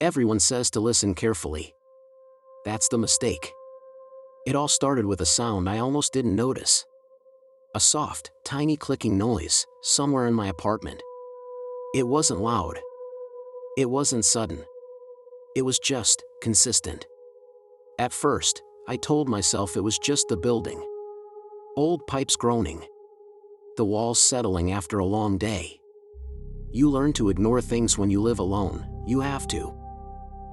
Everyone says to listen carefully. That's the mistake. It all started with a sound I almost didn't notice. A soft, tiny clicking noise, somewhere in my apartment. It wasn't loud. It wasn't sudden. It was just consistent. At first, I told myself it was just the building. Old pipes groaning. The walls settling after a long day. You learn to ignore things when you live alone, you have to.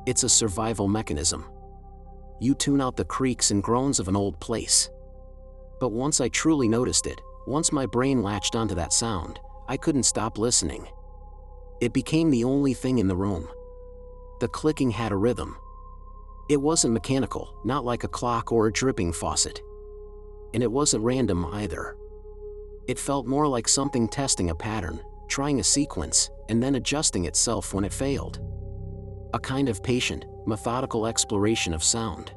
It's a survival mechanism. You tune out the creaks and groans of an old place. But once I truly noticed it, once my brain latched onto that sound, I couldn't stop listening. It became the only thing in the room. The clicking had a rhythm. It wasn't mechanical, not like a clock or a dripping faucet. And it wasn't random either. It felt more like something testing a pattern, trying a sequence, and then adjusting itself when it failed. A kind of patient, methodical exploration of sound.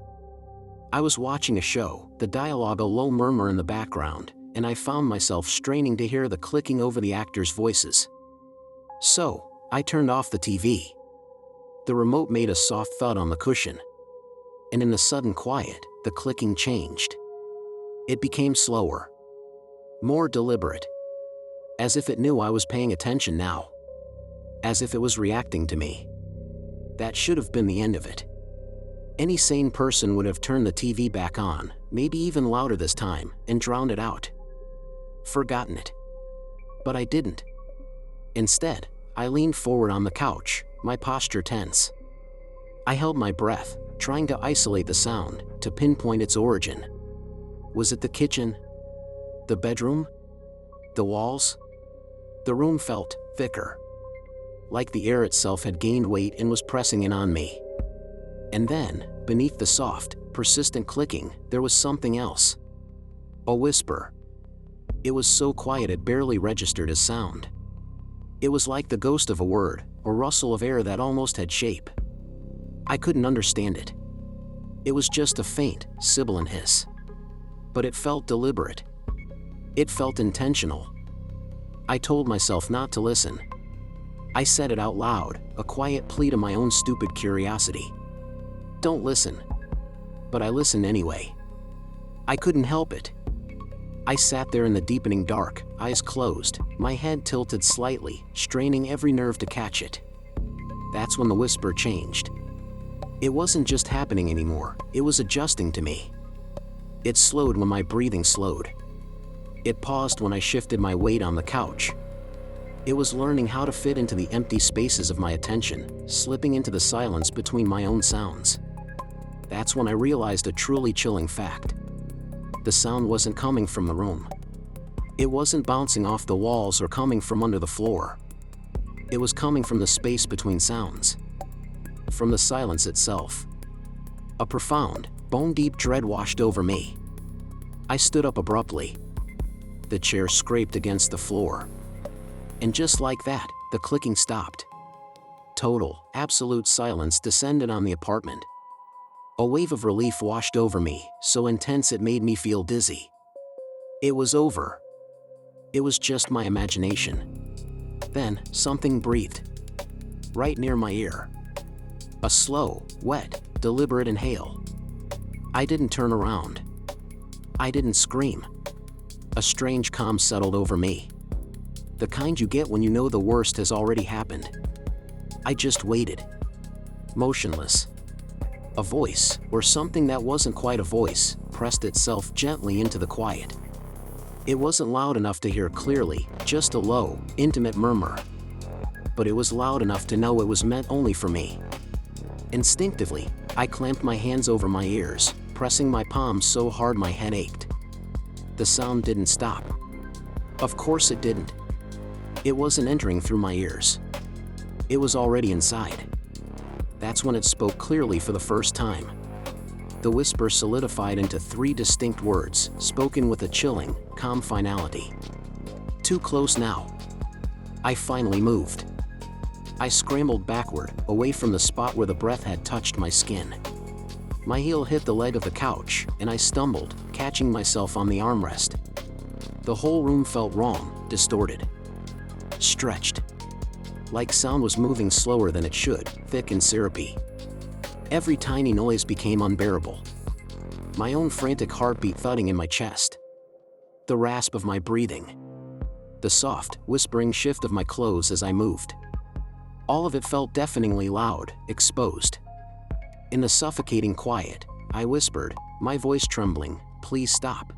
I was watching a show, the dialogue a low murmur in the background, and I found myself straining to hear the clicking over the actors' voices. So, I turned off the TV. The remote made a soft thud on the cushion. And in the sudden quiet, the clicking changed. It became slower. More deliberate. As if it knew I was paying attention now. As if it was reacting to me. That should have been the end of it. Any sane person would have turned the TV back on, maybe even louder this time, and drowned it out. Forgotten it. But I didn't. Instead, I leaned forward on the couch, my posture tense. I held my breath, trying to isolate the sound, to pinpoint its origin. Was it the kitchen? The bedroom? The walls? The room felt thicker. Like the air itself had gained weight and was pressing in on me. And then, beneath the soft, persistent clicking, there was something else. A whisper. It was so quiet it barely registered as sound. It was like the ghost of a word, a rustle of air that almost had shape. I couldn't understand it. It was just a faint, sibilant hiss. But it felt deliberate. It felt intentional. I told myself not to listen. I said it out loud, a quiet plea to my own stupid curiosity. Don't listen. But I listened anyway. I couldn't help it. I sat there in the deepening dark, eyes closed, my head tilted slightly, straining every nerve to catch it. That's when the whisper changed. It wasn't just happening anymore, it was adjusting to me. It slowed when my breathing slowed. It paused when I shifted my weight on the couch. It was learning how to fit into the empty spaces of my attention, slipping into the silence between my own sounds. That's when I realized a truly chilling fact. The sound wasn't coming from the room. It wasn't bouncing off the walls or coming from under the floor. It was coming from the space between sounds. From the silence itself. A profound, bone-deep dread washed over me. I stood up abruptly. The chair scraped against the floor. And just like that, the clicking stopped. Total, absolute silence descended on the apartment. A wave of relief washed over me, so intense it made me feel dizzy. It was over. It was just my imagination. Then, something breathed. Right near my ear. A slow, wet, deliberate inhale. I didn't turn around. I didn't scream. A strange calm settled over me. The kind you get when you know the worst has already happened. I just waited. Motionless. A voice, or something that wasn't quite a voice, pressed itself gently into the quiet. It wasn't loud enough to hear clearly, just a low, intimate murmur. But it was loud enough to know it was meant only for me. Instinctively, I clamped my hands over my ears, pressing my palms so hard my head ached. The sound didn't stop. Of course it didn't. It wasn't entering through my ears. It was already inside. That's when it spoke clearly for the first time. The whisper solidified into 3 distinct words, spoken with a chilling, calm finality. Too close now. I finally moved. I scrambled backward, away from the spot where the breath had touched my skin. My heel hit the leg of the couch, and I stumbled, catching myself on the armrest. The whole room felt wrong, distorted. Stretched. Like sound was moving slower than it should, thick and syrupy. Every tiny noise became unbearable. My own frantic heartbeat thudding in my chest. The rasp of my breathing. The soft, whispering shift of my clothes as I moved. All of it felt deafeningly loud, exposed. In the suffocating quiet, I whispered, my voice trembling, "Please stop."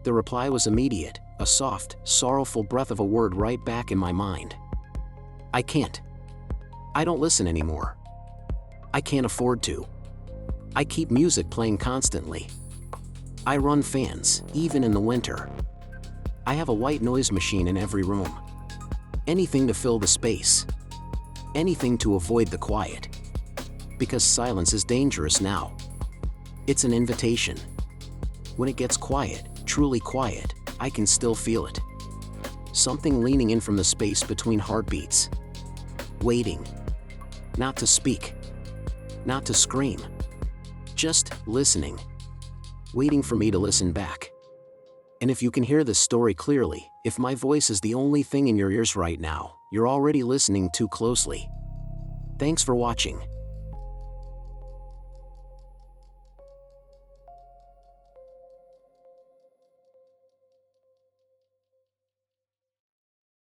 The reply was immediate, a soft, sorrowful breath of a word right back in my mind. I can't. I don't listen anymore. I can't afford to. I keep music playing constantly. I run fans, even in the winter. I have a white noise machine in every room. Anything to fill the space. Anything to avoid the quiet. Because silence is dangerous now. It's an invitation. When it gets quiet, truly quiet, I can still feel it. Something leaning in from the space between heartbeats. Waiting. Not to speak. Not to scream. Just listening. Waiting for me to listen back. And if you can hear this story clearly, if my voice is the only thing in your ears right now, you're already listening too closely. Thanks for watching.